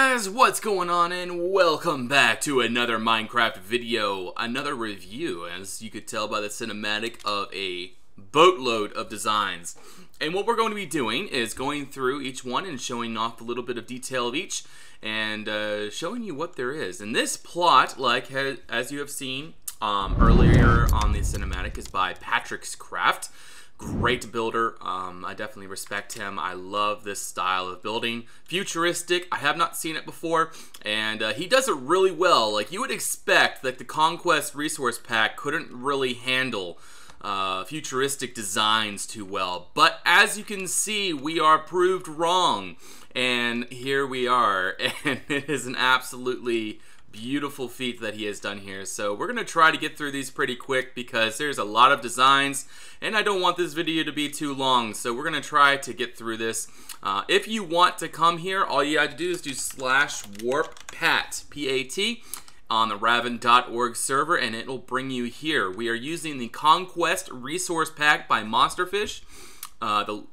guys, what's going on, and welcome back to another Minecraft video, another review, as you could tell by the cinematic, of a boatload of designs. And what we're going to be doing is going through each one and showing off a little bit of detail of each, and showing you what there is. And this plot, as you have seen earlier on the cinematic, is by patrixcraft. Great builder. I definitely respect him. I love this style of building. Futuristic. I have not seen it before, and he does it really well. Like you would expect that the Conquest resource pack couldn't really handle futuristic designs too well, but as you can see, we are proved wrong, and here we are, and it is an absolutely beautiful feat that he has done here. So we're gonna try to get through these pretty quick because there's a lot of designs and I don't want this video to be too long, so we're gonna try to get through this. If you want to come here, all you have to do is do /warppat, P-A-T, on the raven.org server, and it will bring you here. We are using the Conquest resource pack by Monsterfish. The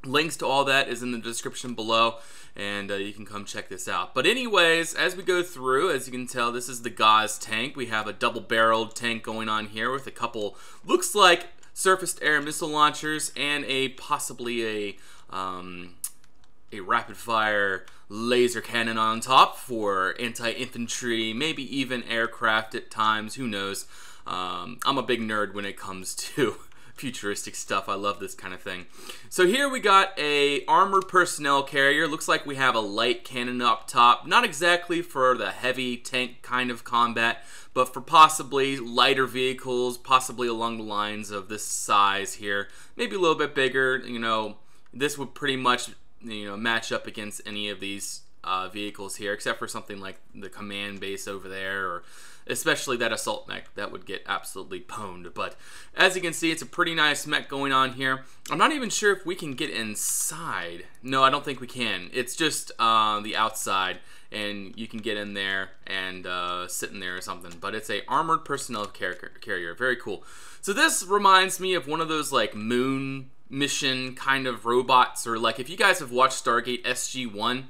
links to all that is in the description below, and you can come check this out. But anyways, as we go through, as you can tell, this is the Gauze tank. We have a double-barreled tank going on here with a couple, looks like surface-to-air missile launchers, and possibly a rapid-fire laser cannon on top for anti-infantry, maybe even aircraft at times, who knows. I'm a big nerd when it comes to futuristic stuff. I love this kind of thing. So here we got a armored personnel carrier. Looks like we have a light cannon up top. Not exactly for the heavy tank kind of combat, but for possibly lighter vehicles, possibly along the lines of this size here. Maybe a little bit bigger. You know, this would pretty much, you know, match up against any of these vehicles here, except for something like the command base over there, or especially that assault mech. That would get absolutely pwned. But as you can see, it's a pretty nice mech going on here. I'm not even sure if we can get inside. No, I don't think we can. It's just the outside, and you can get in there and sit in there or something. But it's a armored personnel carrier. Very cool. So this reminds me of one of those like moon mission kind of robots, or like if you guys have watched Stargate SG-1,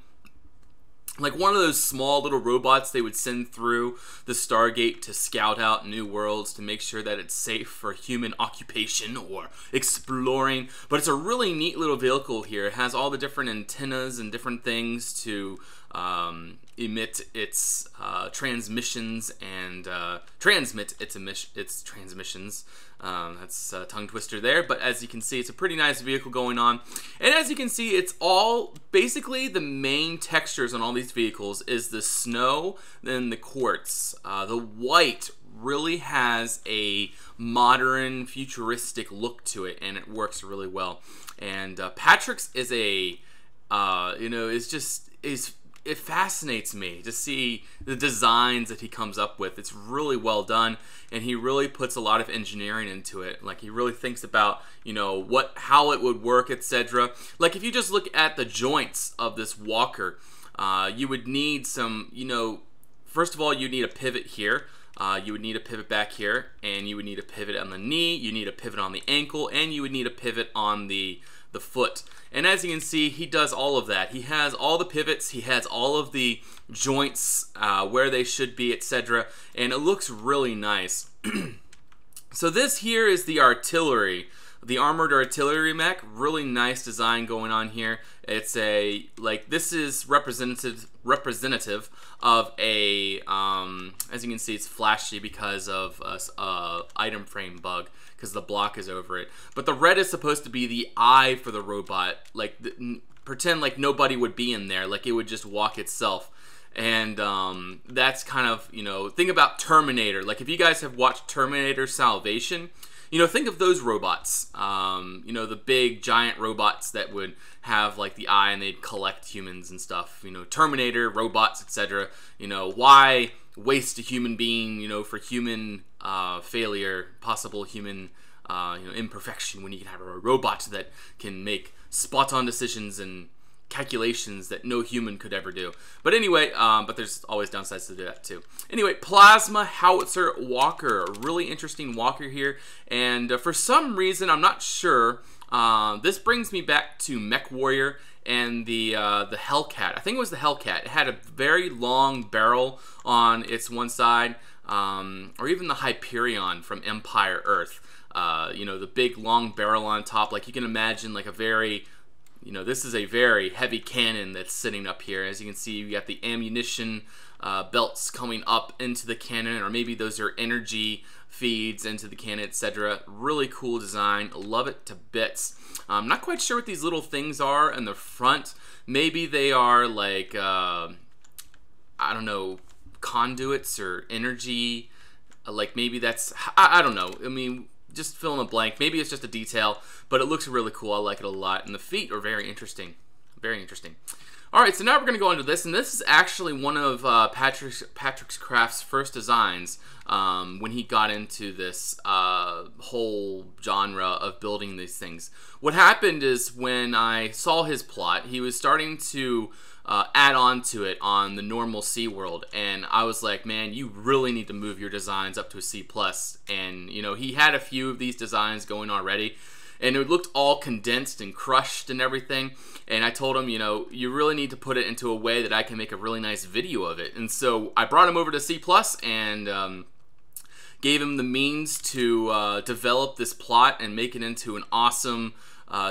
like one of those small little robots they would send through the Stargate to scout out new worlds to make sure that it's safe for human occupation or exploring. But it's a really neat little vehicle here. It has all the different antennas and different things to emit its transmissions and transmit its transmissions. That's a tongue twister there, but as you can see, it's a pretty nice vehicle going on. And as you can see, it's all basically the main textures on all these vehicles is the snow, then the quartz. The white really has a modern, futuristic look to it, and it works really well. And Patrick's is a, you know, it fascinates me to see the designs that he comes up with. It's really well done, and he really puts a lot of engineering into it. Like he really thinks about, you know, how it would work, etc. Like if you just look at the joints of this walker, you would need some, you know, first of all, you need a pivot here. You would need a pivot back here, and you would need a pivot on the knee, you need a pivot on the ankle, and you would need a pivot on the foot. And as you can see, he does all of that. He has all the pivots, he has all of the joints where they should be, etc. And it looks really nice. So this here is the artillery, the armored artillery mech. Really nice design going on here. It's a, like, this is representative of a, as you can see, it's flashy because of a item frame bug, because the block is over it. But the red is supposed to be the eye for the robot. Like, pretend like nobody would be in there, like it would just walk itself. And that's kind of, you know, think about Terminator. Like if you guys have watched Terminator Salvation, you know, think of those robots. You know, the big giant robots that would have like the eye and they'd collect humans and stuff. You know, Terminator, robots, etc. You know, why waste a human being, you know, for human failure, possible human you know, imperfection, when you can have a robot that can make spot-on decisions and calculations that no human could ever do. But anyway, but there's always downsides to that too. Anyway, Plasma Howitzer Walker, a really interesting walker here, and for some reason, I'm not sure, this brings me back to Mech Warrior and the Hellcat. I think it was the Hellcat. It had a very long barrel on its one side, or even the Hyperion from Empire Earth. You know, the big long barrel on top. Like you can imagine, like a very, you know, this is a very heavy cannon that's sitting up here. As you can see, you got the ammunition belts coming up into the cannon, or maybe those are energy feeds into the cannon, etc. Really cool design. Love it to bits. I'm not quite sure what these little things are in the front. Maybe they are like, I don't know, conduits or energy. Like maybe that's, I don't know. I mean, just fill in the blank. Maybe it's just a detail, but it looks really cool. I like it a lot. And the feet are very interesting. Very interesting. Alright, so now we're going to go into this, and this is actually one of patrixcraft's first designs when he got into this whole genre of building these things. What happened is when I saw his plot, he was starting to add on to it on the normal C world, and I was like, man, you really need to move your designs up to a C+. And, you know, he had a few of these designs going already, and it looked all condensed and crushed and everything. And I told him, you know, you really need to put it into a way that I can make a really nice video of it. And so I brought him over to C+, and gave him the means to develop this plot and make it into an awesome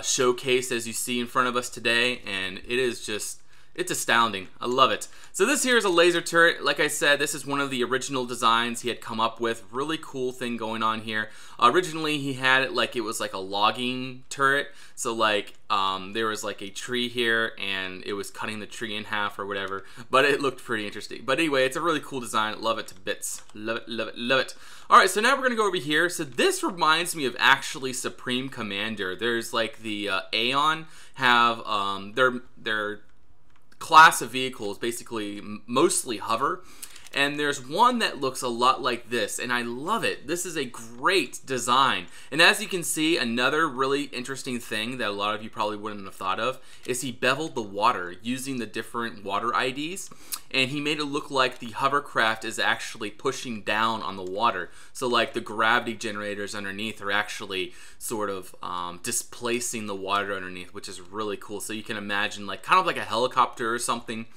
showcase as you see in front of us today. And it is just, it's astounding. I love it. So this here is a laser turret. Like I said, this is one of the original designs he had come up with. Really cool thing going on here. Originally, he had it like it was like a logging turret. So like there was like a tree here, and it was cutting the tree in half or whatever. But it looked pretty interesting. But anyway, it's a really cool design. Love it to bits. Love it, love it, love it. Alright, so now we're going to go over here. So this reminds me of actually Supreme Commander. There's like the Aeon have their class of vehicles basically mostly hover, and there's one that looks a lot like this, and I love it. This is a great design. And as you can see, another really interesting thing that a lot of you probably wouldn't have thought of is he beveled the water using the different water IDs, and he made it look like the hovercraft is actually pushing down on the water. So like the gravity generators underneath are actually sort of displacing the water underneath, which is really cool. So you can imagine like kind of like a helicopter or something.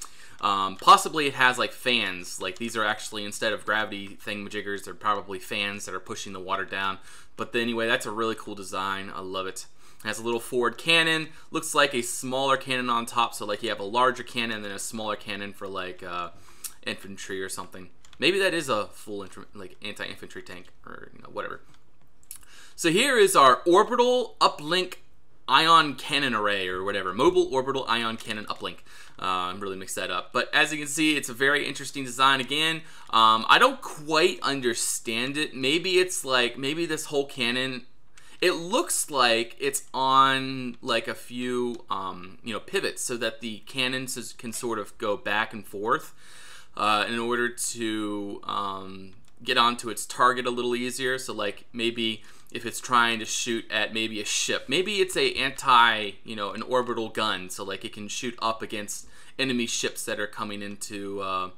Possibly it has like fans, like these are actually, instead of gravity thingamajiggers, they're probably fans that are pushing the water down. But anyway, that's a really cool design. I love it. It has a little forward cannon, looks like a smaller cannon on top, so like you have a larger cannon and then a smaller cannon for like infantry or something. Maybe that is a full like anti-infantry tank, or you know, whatever. So here is our orbital uplink ion cannon array, or whatever, mobile orbital ion cannon uplink. I really mixed that up, but as you can see, it's a very interesting design. Again, I don't quite understand it. Maybe it's like, maybe this whole cannon, it looks like it's on like a few you know, pivots, so that the cannons can sort of go back and forth in order to get onto its target a little easier. So like maybe if it's trying to shoot at maybe a ship, maybe it's a you know, an orbital gun, so like it can shoot up against enemy ships that are coming into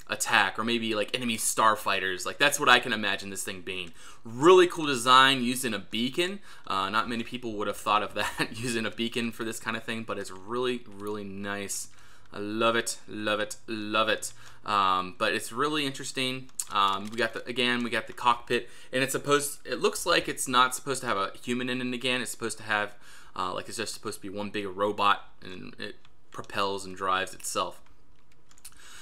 attack, or maybe like enemy starfighters. Like that's what I can imagine this thing being. Really cool design using a beacon. Not many people would have thought of that, using a beacon for this kind of thing, but it's really, really nice. I love it, love it, love it. But it's really interesting. We got the cockpit, and it looks like it's not supposed to have a human in it again. It's supposed to have like it's just supposed to be one big robot, and it propels and drives itself.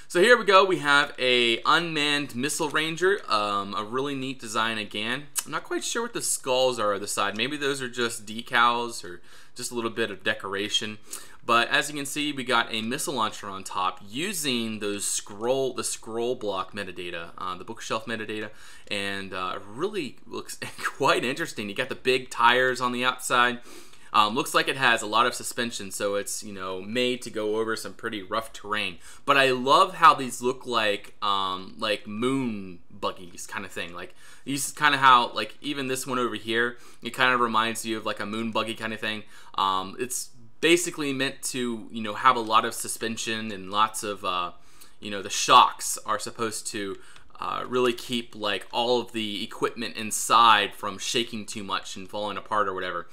So here we go. We have a unmanned missile ranger. A really neat design again. I'm not quite sure what the skulls are on the side. Maybe those are just decals or just a little bit of decoration. But as you can see, we got a missile launcher on top using the scroll block metadata, the bookshelf metadata, and really looks quite interesting. You got the big tires on the outside. Looks like it has a lot of suspension, so it's, you know, made to go over some pretty rough terrain. But I love how these look like moon buggies kind of thing. Like these, kind of how, like, even this one over here, it kind of reminds you of like a moon buggy kind of thing. It's basically meant to, you know, have a lot of suspension and lots of, you know, the shocks are supposed to really keep like all of the equipment inside from shaking too much and falling apart or whatever.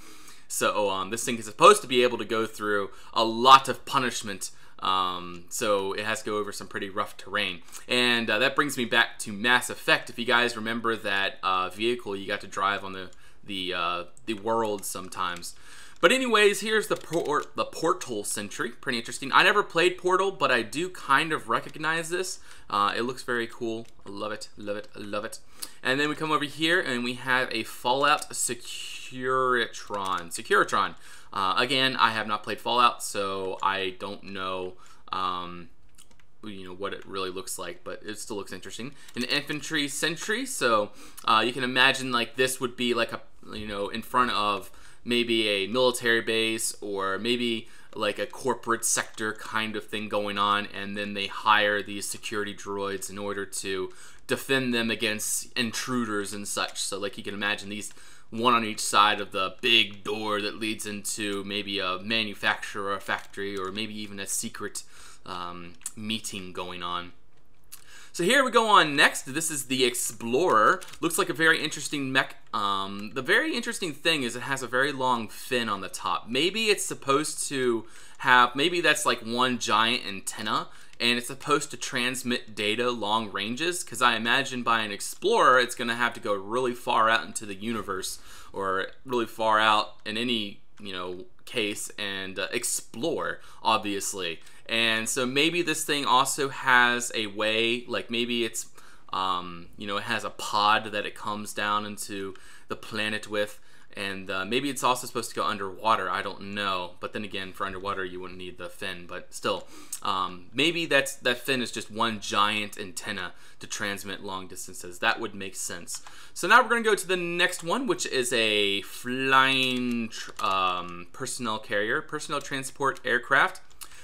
So this thing is supposed to be able to go through a lot of punishment. So it has to go over some pretty rough terrain. And that brings me back to Mass Effect. If you guys remember that vehicle you got to drive on the world sometimes. But anyways, here's the Portal Sentry. Pretty interesting. I never played Portal, but I do kind of recognize this. It looks very cool. I love it, love it, love it. And then we come over here and we have a Fallout Securitron. Again, I have not played Fallout, so I don't know you know what it really looks like, but it still looks interesting. An infantry sentry, so you can imagine like this would be like a, you know, in front of maybe a military base or maybe like a corporate sector kind of thing going on, and then they hire these security droids in order to defend them against intruders and such. So like you can imagine these, one on each side of the big door that leads into maybe a manufacturer or a factory, or maybe even a secret meeting going on. So here we go on next. This is the Explorer. Looks like a very interesting mech. The very interesting thing is it has a very long fin on the top. Maybe it's supposed to have, maybe that's like one giant antenna, and it's supposed to transmit data long ranges, because I imagine by an Explorer it's going to have to go really far out into the universe, or really far out in any, you know, case, and explore, obviously. And so maybe this thing also has a way, like maybe it's, you know, it has a pod that it comes down into the planet with, and maybe it's also supposed to go underwater. I don't know, but then again, for underwater you wouldn't need the fin, but still, maybe that fin is just one giant antenna to transmit long distances. That would make sense. So now we're going to go to the next one, which is a flying personnel carrier, personnel transport aircraft.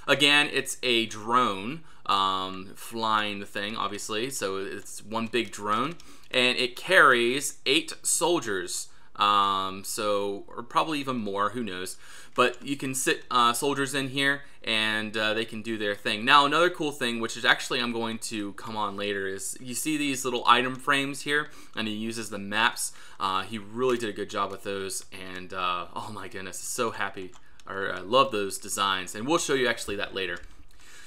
Again, it's a drone flying the thing, obviously, so it's one big drone, and it carries 8 soldiers. So, or probably even more, who knows, but you can sit soldiers in here, and they can do their thing. Now, another cool thing, which is actually I'm going to come on later, is you see these little item frames here, and he uses the maps. He really did a good job with those, and oh my goodness, so happy, or I love those designs, and we'll show you actually that later.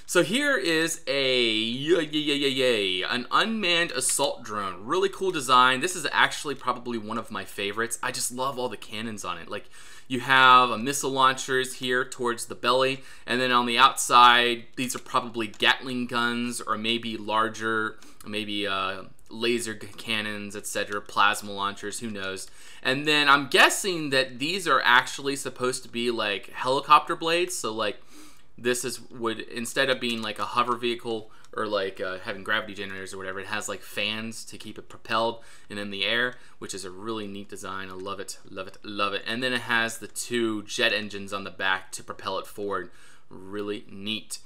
So here is an unmanned assault drone. Really cool design. This is actually probably one of my favorites. I just love all the cannons on it. Like, you have missile launchers here towards the belly, and then on the outside, these are probably Gatling guns, or maybe larger, maybe laser cannons, etc., plasma launchers, who knows. And then I'm guessing that these are actually supposed to be like helicopter blades, so like this would, instead of being like a hover vehicle or like having gravity generators or whatever, it has like fans to keep it propelled and in the air, which is a really neat design. I love it, love it, love it. And then it has the 2 jet engines on the back to propel it forward. Really neat.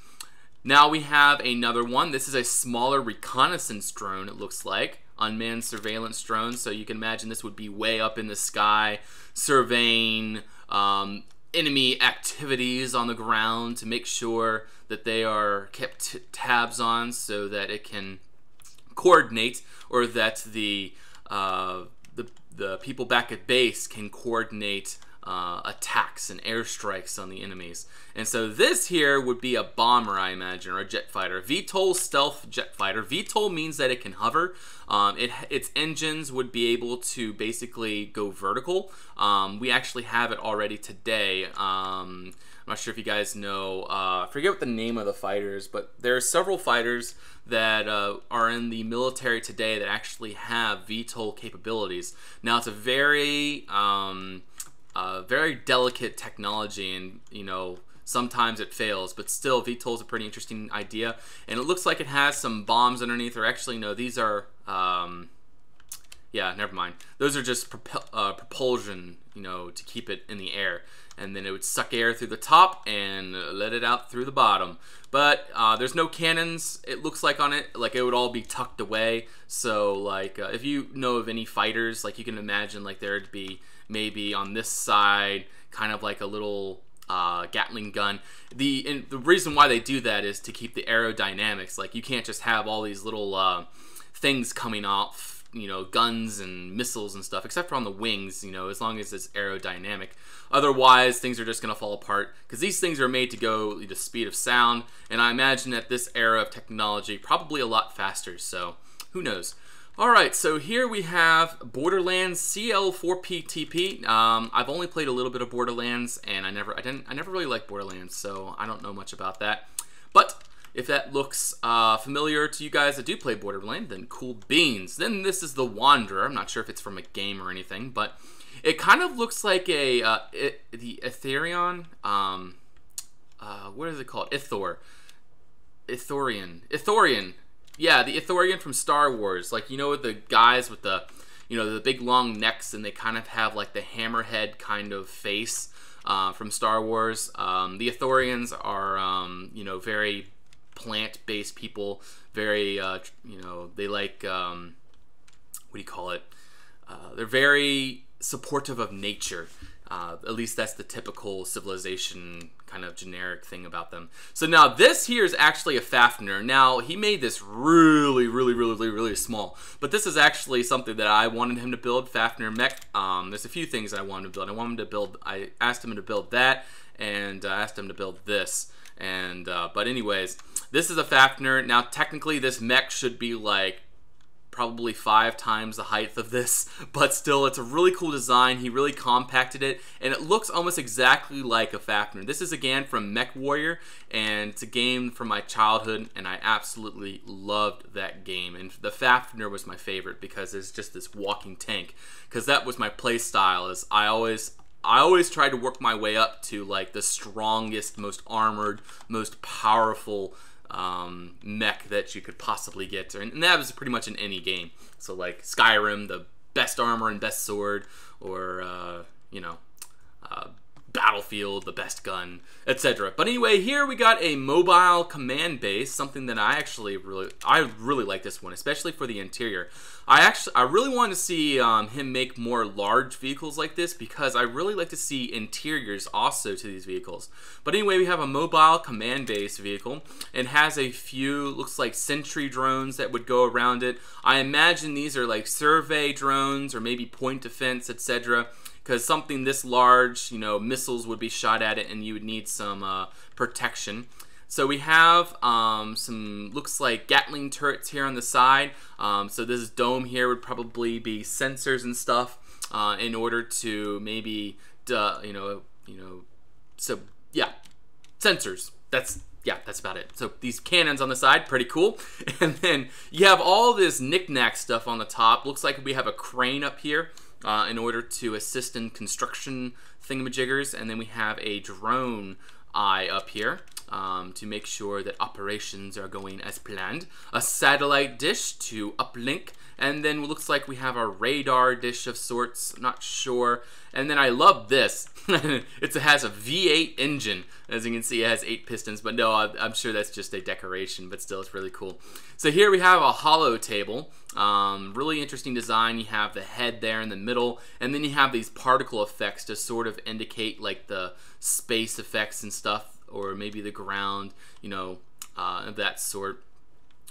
Now we have another one. This is a smaller reconnaissance drone, it looks like. Unmanned surveillance drone. So you can imagine this would be way up in the sky, surveying enemy activities on the ground to make sure that they are kept tabs on, so that it can coordinate, or that the people back at base can coordinate attacks and airstrikes on the enemies. And so this here would be a bomber, I imagine, or a jet fighter. VTOL stealth jet fighter. VTOL means that it can hover. Its engines would be able to basically go vertical. We actually have it already today. I'm not sure if you guys know, I forget what the name of the fighters, but there are several fighters that are in the military today that actually have VTOL capabilities. Now, it's a very delicate technology, and you know, sometimes it fails, but still VTOL is a pretty interesting idea. And it looks like it has some bombs underneath, or actually no, these are yeah, never mind, those are just propulsion, you know, to keep it in the air, and then it would suck air through the top and let it out through the bottom. But there's no cannons, it looks like, on it. Like, it would all be tucked away. So like if you know of any fighters, like you can imagine like there'd be maybe on this side kind of like a little Gatling gun. The reason why they do that is to keep the aerodynamics. Like, you can't just have all these little things coming off, you know, guns and missiles and stuff, except for on the wings, you know, as long as it's aerodynamic. Otherwise, things are just going to fall apart, because these things are made to go the speed of sound, and I imagine at this era of technology, probably a lot faster, so who knows. Alright, so here we have Borderlands CL4PTP. I've only played a little bit of Borderlands, and I never really liked Borderlands, so I don't know much about that. But if that looks familiar to you guys that do play Borderlands, then cool beans. Then this is the Wanderer. I'm not sure if it's from a game or anything, but it kind of looks like a the Etherion. What is it called? Ithorian. Yeah, the Ithorian from Star Wars. Like, you know, the guys with the, you know, the big long necks, and they kind of have like the hammerhead kind of face from Star Wars. The Ithorians are, you know, very plant-based people. Very, you know, they like, what do you call it? They're very supportive of nature. At least that's the typical civilization kind of generic thing about them. So now this here is actually a Fafnir. Now he made this really small, but this is actually something that I wanted him to build, Fafnir Mech. There's a few things that I wanted to build. I asked him to build that, and I asked him to build this. And but anyways, this is a Fafnir. Now technically this mech should be like probably 5 times the height of this, but still, it's a really cool design. He really compacted it, and it looks almost exactly like a Fafnir. This is again from Mech Warrior, and it's a game from my childhood, and I absolutely loved that game. And the Fafnir was my favorite because it's just this walking tank, because that was my play style. Is I always tried to work my way up to like the strongest, most armored, most powerful mech that you could possibly get, and that was pretty much in any game. So like Skyrim, the best armor and best sword, or you know, Battlefield, the best gun, etc. But anyway, here we got a mobile command base, something that I really like this one, especially for the interior. I really want to see him make more large vehicles like this, because I really like to see interiors also to these vehicles. But anyway, we have a mobile command base vehicle. It has a few, looks like sentry drones that would go around it. I imagine these are like survey drones or maybe point defense, etc. Because something this large, you know, missiles would be shot at it, and you would need some protection. So we have some, looks like Gatling turrets here on the side. So this dome here would probably be sensors and stuff in order to maybe, so yeah, sensors. That's about it. So these cannons on the side, pretty cool. And then you have all this knick-knack stuff on the top. Looks like we have a crane up here in order to assist in construction thingamajiggers. And then we have a drone eye up here to make sure that operations are going as planned. A satellite dish to uplink. And then it looks like we have a radar dish of sorts, not sure. And then I love this. It has a V8 engine. As you can see, it has 8 pistons, but no, I'm sure that's just a decoration, but still, it's really cool. So here we have a hollow table. Really interesting design. You have the head there in the middle, and then you have these particle effects to sort of indicate like the space effects and stuff, or maybe the ground, you know, of that sort.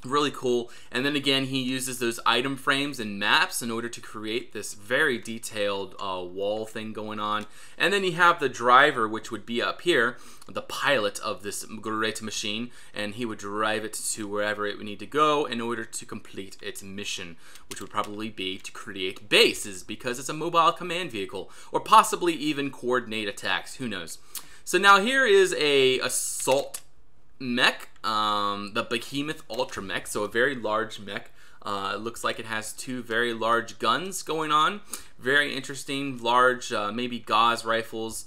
Really cool. And then again, he uses those item frames and maps in order to create this very detailed wall thing going on. And then you have the driver, which would be up here, the pilot of this great machine, and he would drive it to wherever it would need to go in order to complete its mission, which would probably be to create bases, because it's a mobile command vehicle, or possibly even coordinate attacks, who knows. So now here is a assault mech, the Behemoth Ultra Mech, so a very large mech. It looks like it has 2 very large guns going on. Very interesting, large, maybe Gauss rifles,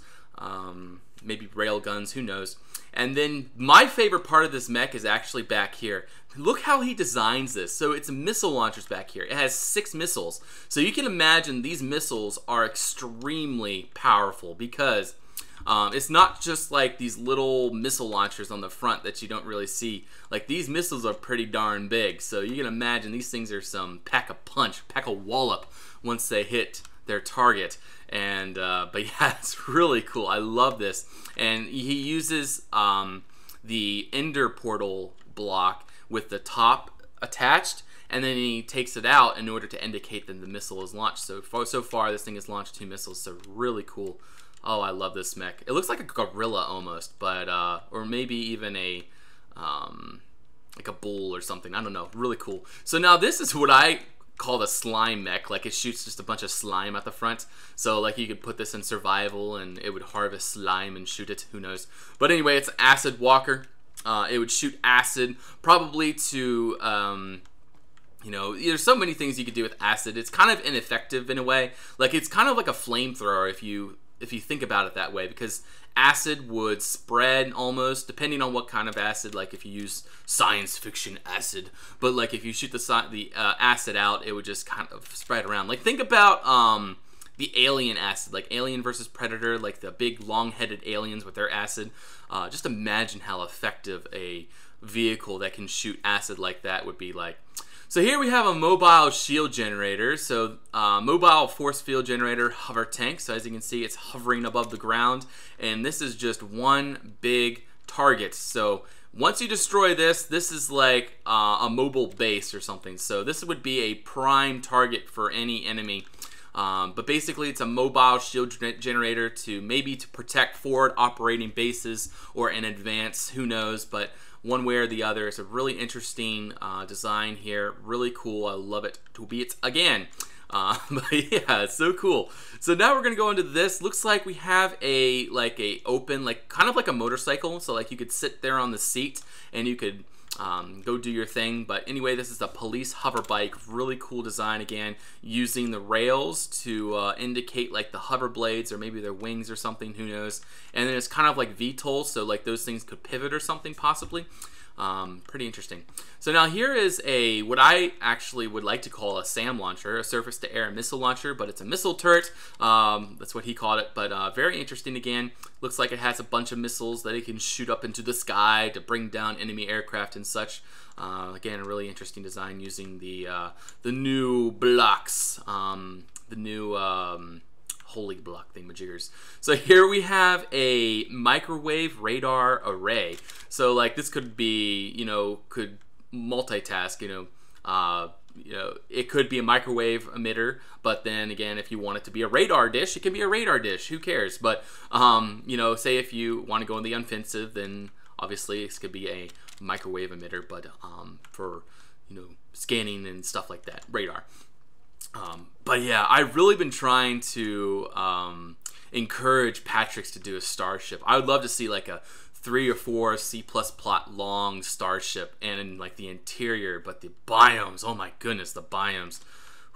maybe rail guns, who knows. And then my favorite part of this mech is actually back here. Look how he designs this. So it's missile launchers back here. It has 6 missiles. So you can imagine these missiles are extremely powerful, because it's not just like these little missile launchers on the front that you don't really see. Like, these missiles are pretty darn big, so you can imagine these things are some pack a punch, pack a wallop once they hit their target. And but yeah, it's really cool. I love this. And he uses the Ender portal block with the top attached, and then he takes it out in order to indicate that the missile is launched. So far, this thing has launched 2 missiles, so really cool. Oh, I love this mech. It looks like a gorilla almost, but or maybe even a like a bull or something. I don't know. Really cool. So now this is what I call the slime mech. Like, it shoots just a bunch of slime at the front. So like you could put this in survival and it would harvest slime and shoot it. Who knows? But anyway, it's acid walker. It would shoot acid, probably to you know, there's so many things you could do with acid. It's kind of ineffective in a way. Like, it's kind of like a flamethrower if you think about it that way, because acid would spread almost, depending on what kind of acid. Like if you use science fiction acid, but like if you shoot the acid out, it would just kind of spread around. Like, think about the alien acid, like Alien versus Predator, like the big long-headed aliens with their acid. Just imagine how effective a vehicle that can shoot acid like that would be like. So here we have a mobile shield generator. So mobile force field generator hover tank. So as you can see, it's hovering above the ground, and this is just one big target. So once you destroy this, this is like a mobile base or something. So this would be a prime target for any enemy. But basically, it's a mobile shield generator to protect forward operating bases or in advance. Who knows? But one way or the other, it's a really interesting design here. Really cool. I love it to be it again. But yeah, it's so cool. So now we're gonna go into this. Looks like we have a open, like kind of like a motorcycle. So like you could sit there on the seat and you could go do your thing. But anyway, this is a police hover bike. Really cool design, again, using the rails to indicate like the hover blades or maybe their wings or something, who knows. And then it's kind of like VTOL, so like those things could pivot or something possibly. Pretty interesting. So now here is what I actually would like to call a SAM launcher, a surface-to-air missile launcher, but it's a missile turret. That's what he called it, but very interesting again. Looks like it has a bunch of missiles that it can shoot up into the sky to bring down enemy aircraft and such. Again, a really interesting design using the new blocks, the new holy block thingamajiggers. So here we have a microwave radar array. So like this could be, you know, could multitask, you know, it could be a microwave emitter, but then again, if you want it to be a radar dish, it can be a radar dish. Who cares? But you know, say if you want to go in the offensive, then obviously this could be a microwave emitter, but for, you know, scanning and stuff like that, radar. But yeah, I've really been trying to encourage Patrix to do a starship. I would love to see like a 3 or 4 C+ plot long starship, and in like the interior, but the biomes, oh my goodness, the biomes.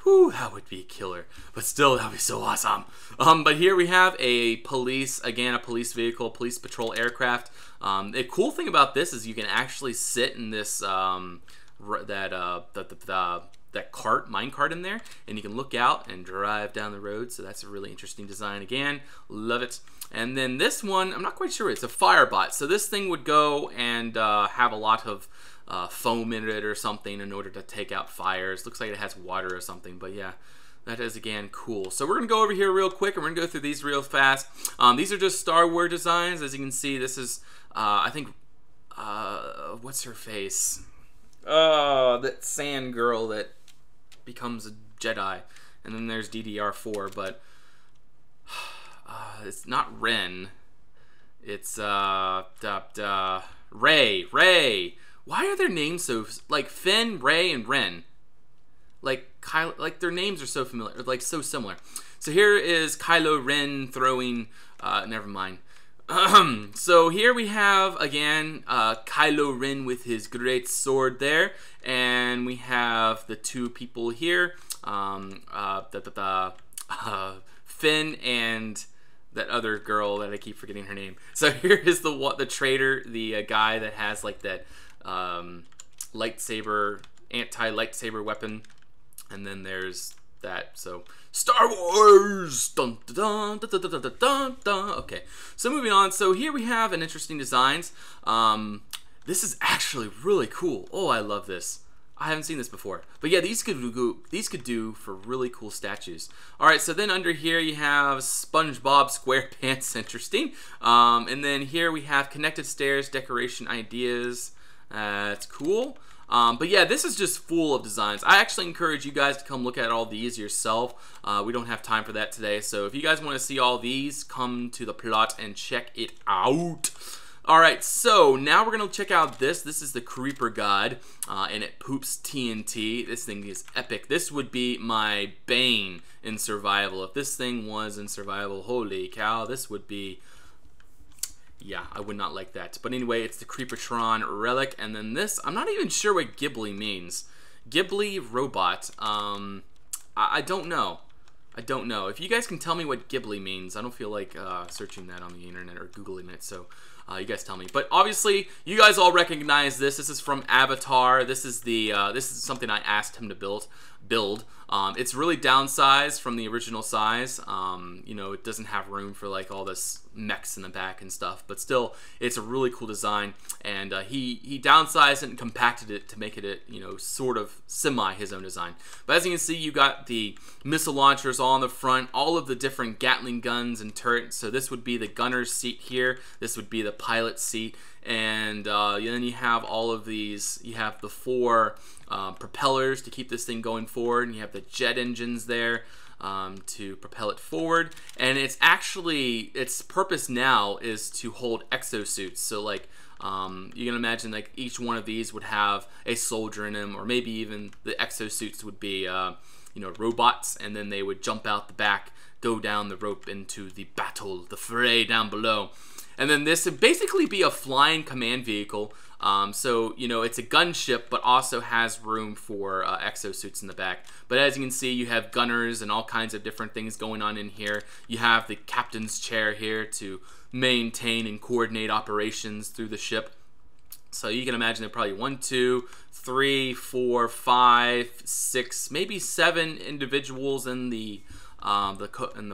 Whew, that would be killer. But still, that would be so awesome. But here we have a police vehicle, police patrol aircraft. The cool thing about this is you can actually sit in this that mine cart in there, and you can look out and drive down the road. So that's a really interesting design again. Love it. And then this one, I'm not quite sure, it's a firebot. So this thing would go and have a lot of foam in it or something in order to take out fires. Looks like it has water or something, but yeah, that is again cool. So we're gonna go over here real quick and we're gonna go through these real fast. These are just Star Wars designs. As you can see, this is I think what's her face? That sand girl that becomes a Jedi. And then there's DDR4, but it's not Ren. It's Rey. Why are their names so like Finn, Rey, and Ren? Like their names are so familiar, like so similar. So here is Kylo Ren throwing. Never mind. So here we have again Kylo Ren with his great sword there, and we have the two people here, Finn and that other girl that I keep forgetting her name. So here is the traitor, the guy that has like that lightsaber, anti-lightsaber weapon, and then there's that. So Star Wars. Dun, dun, dun, dun, dun, dun, dun, dun. Okay, so moving on. So here we have an interesting designs. This is actually really cool. Oh, I love this. I haven't seen this before, but yeah, these could do for really cool statues. All right, so then under here you have SpongeBob SquarePants, interesting. And then here we have connected stairs, decoration ideas. It's cool. But yeah, this is just full of designs. I actually encourage you guys to come look at all these yourself. We don't have time for that today, so if you guys want to see all these, come to the plot and check it out. Alright, so now we're going to check out this. This is the Creeper God, and it poops TNT. This thing is epic. This would be my bane in survival. If this thing was in survival, holy cow, this would be... yeah, I would not like that. But anyway, it's the Creepertron Relic, and then this, I'm not even sure what Ghibli means. Ghibli Robot, I don't know. I don't know. If you guys can tell me what Ghibli means, I don't feel like searching that on the internet or Googling it, so you guys tell me. But obviously, you guys all recognize this. This is from Avatar. This is the this is something I asked him to build. It's really downsized from the original size. You know, it doesn't have room for like all this mechs in the back and stuff, but still, it's a really cool design. And he downsized it and compacted it to make it, you know, sort of semi his own design. But as you can see, you got the missile launchers all on the front, all of the different Gatling guns and turrets. So this would be the gunner's seat here. This would be the pilot's seat. And then you have all of these. You have the 4 propellers to keep this thing going forward, and you have the jet engines there to propel it forward. And it's actually, its purpose now is to hold exosuits. So like you can imagine like each one of these would have a soldier in them, or maybe even the exosuits would be you know, robots, and then they would jump out the back, go down the rope into the battle, the fray down below. And then this would basically be a flying command vehicle. So, you know, it's a gunship, but also has room for exosuits in the back. But as you can see, you have gunners and all kinds of different things going on in here. You have the captain's chair here to maintain and coordinate operations through the ship. So you can imagine there are probably 1, 2, 3, 4, 5, 6, maybe 7 individuals in the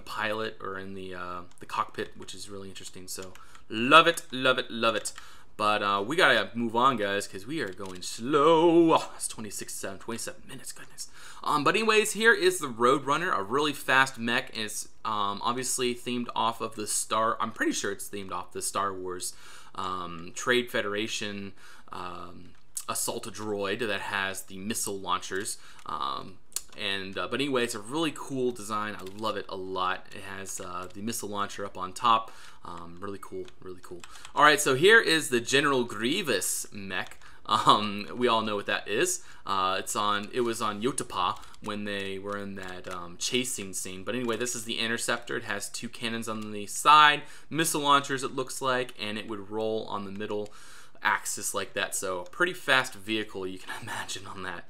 pilot, or in the cockpit, which is really interesting. So love it, love it, love it. But we gotta move on, guys, because we are going slow. Oh, it's 27 minutes, goodness. But anyways, here is the Roadrunner, a really fast mech. And it's obviously themed off of the I'm pretty sure it's themed off the Star Wars Trade Federation assault droid that has the missile launchers. But anyway, it's a really cool design. I love it a lot. It has the missile launcher up on top. Really cool, really cool. All right, so here is the General Grievous mech. We all know what that is. It was on Yotapa when they were in that chasing scene. But anyway, this is the Interceptor. It has 2 cannons on the side, missile launchers it looks like, and it would roll on the middle axis like that. So a pretty fast vehicle, you can imagine on that.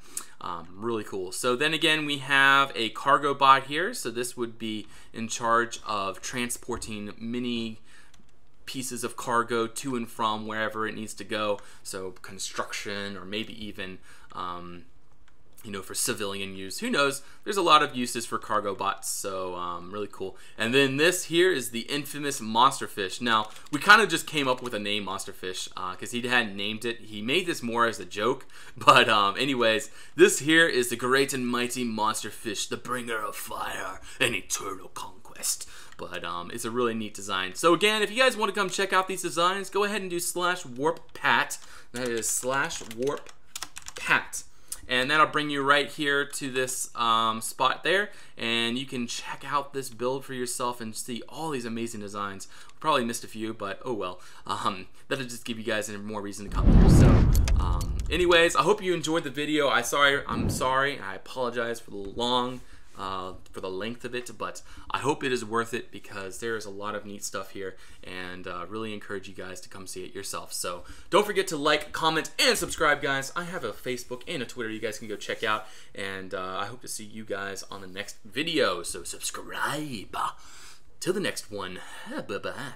Really cool. So then again, we have a cargo bot here. So this would be in charge of transporting mini pieces of cargo to and from wherever it needs to go. So construction, or maybe even you know, for civilian use. Who knows? There's a lot of uses for cargo bots, so really cool. And then this here is the infamous Monsterfish. Now, we kind of just came up with a name, Monsterfish, because he hadn't named it. He made this more as a joke, but anyways, this here is the great and mighty Monsterfish, the bringer of fire and eternal conquest. But it's a really neat design. So again, if you guys want to come check out these designs, go ahead and do /warppat. That is /warppat. And that'll bring you right here to this spot there, and you can check out this build for yourself and see all these amazing designs. Probably missed a few, but oh well. That'll just give you guys more reason to come here. So anyways, I hope you enjoyed the video. I'm sorry, I apologize for the length of it, but I hope it is worth it, because there is a lot of neat stuff here, and really encourage you guys to come see it yourself. So don't forget to like, comment, and subscribe, guys. I have a Facebook and a Twitter you guys can go check out, and I hope to see you guys on the next video. So subscribe. Till the next one, bye-bye.